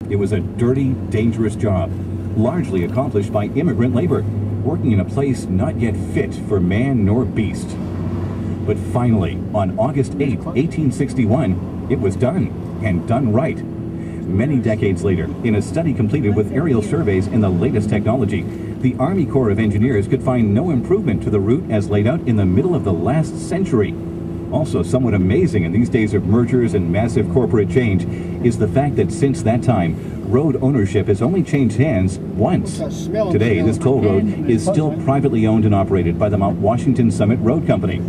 It was a dirty, dangerous job, largely accomplished by immigrant labor, working in a place not yet fit for man nor beast. But finally, on August 8, 1861, it was done, and done right. Many decades later, in a study completed with aerial surveys and the latest technology, the Army Corps of Engineers could find no improvement to the route as laid out in the middle of the last century. Also somewhat amazing in these days of mergers and massive corporate change is the fact that since that time, road ownership has only changed hands once. Today, this toll road is still privately owned and operated by the Mount Washington Summit Road Company.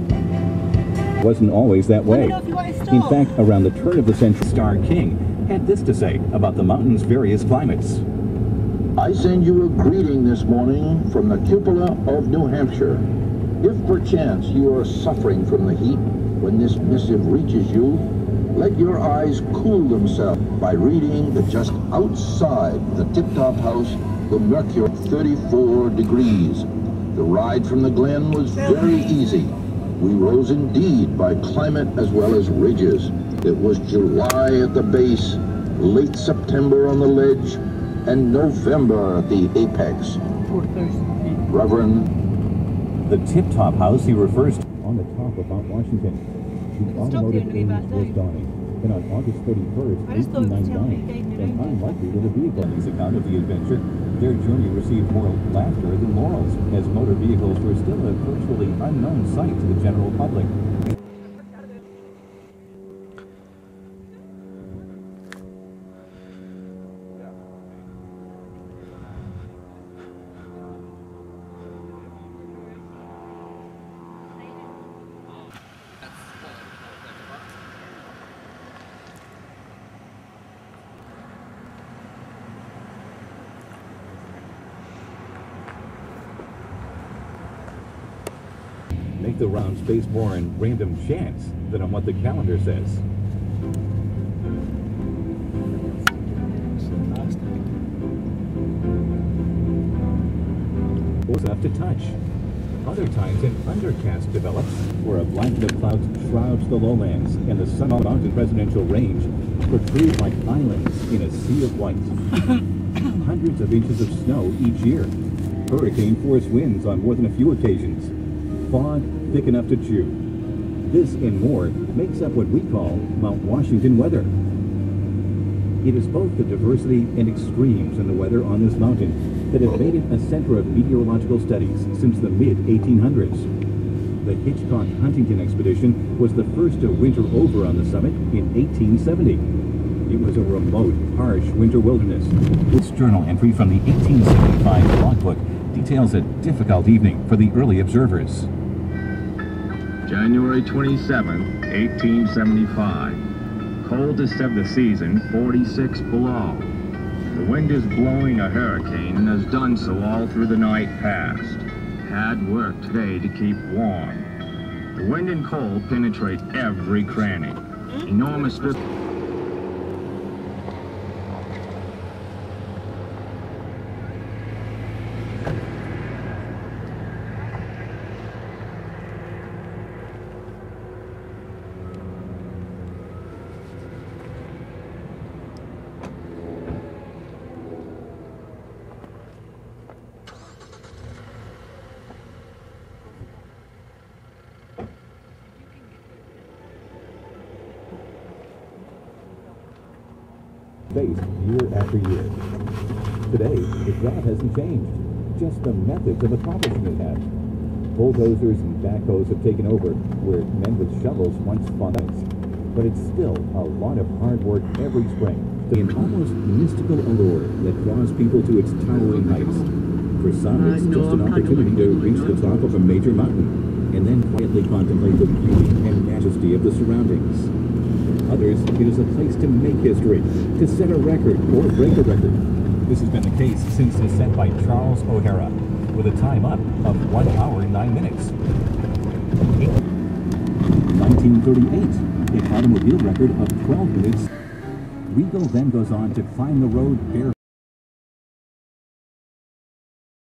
It wasn't always that way. In fact, around the turn of the century, Star King had this to say about the mountain's various climates. I send you a greeting this morning from the cupola of New Hampshire. If perchance you are suffering from the heat when this missive reaches you, let your eyes cool themselves by reading that just outside the tip-top house, the mercury 34 degrees. The ride from the glen was very easy. We rose indeed by climate as well as ridges. It was July at the base, late September on the ledge, and November at the apex. Reverend. The tip-top house he refers to on the top of Mount Washington. The automotive age was dawning, and on August 31st, 1899, an unlikely little vehicle. In his account of the adventure, their journey received more laughter than morals, as motor vehicles were still a virtually unknown sight to the general public. Make the rounds based more on random chance than on what the calendar says. Was enough to touch. Other times an undercast develops, where a blanket of clouds shrouds the lowlands, and the Sun Mountain Presidential Range protrude like islands in a sea of white. Hundreds of inches of snow each year. Hurricane-force winds on more than a few occasions. Fog thick enough to chew. This and more makes up what we call Mount Washington weather. It is both the diversity and extremes in the weather on this mountain that have made it a center of meteorological studies since the mid-1800s. The Hitchcock-Huntington expedition was the first to winter over on the summit in 1870. It was a remote, harsh winter wilderness. This journal entry from the 1875 logbook details a difficult evening for the early observers. January 27, 1875. Coldest of the season, 46 below. The wind is blowing a hurricane and has done so all through the night past. Had work today to keep warm. The wind and cold penetrate every cranny. Enormous faced year after year. Today, the job hasn't changed, just the methods of accomplishing it have. Bulldozers and backhoes have taken over where men with shovels once fought ice. But it's still a lot of hard work every spring. An almost mystical allure that draws people to its towering heights. For some, it's just an opportunity to reach the top of a major mountain and then quietly contemplate the beauty and majesty of the surroundings. Others, it is a place to make history, to set a record or break a record. This has been the case since the set by Charles O'Hara, with a time up of 1 hour 9 minutes. 1938, an automobile record of 12 minutes. Regal then goes on to climb the road barefoot.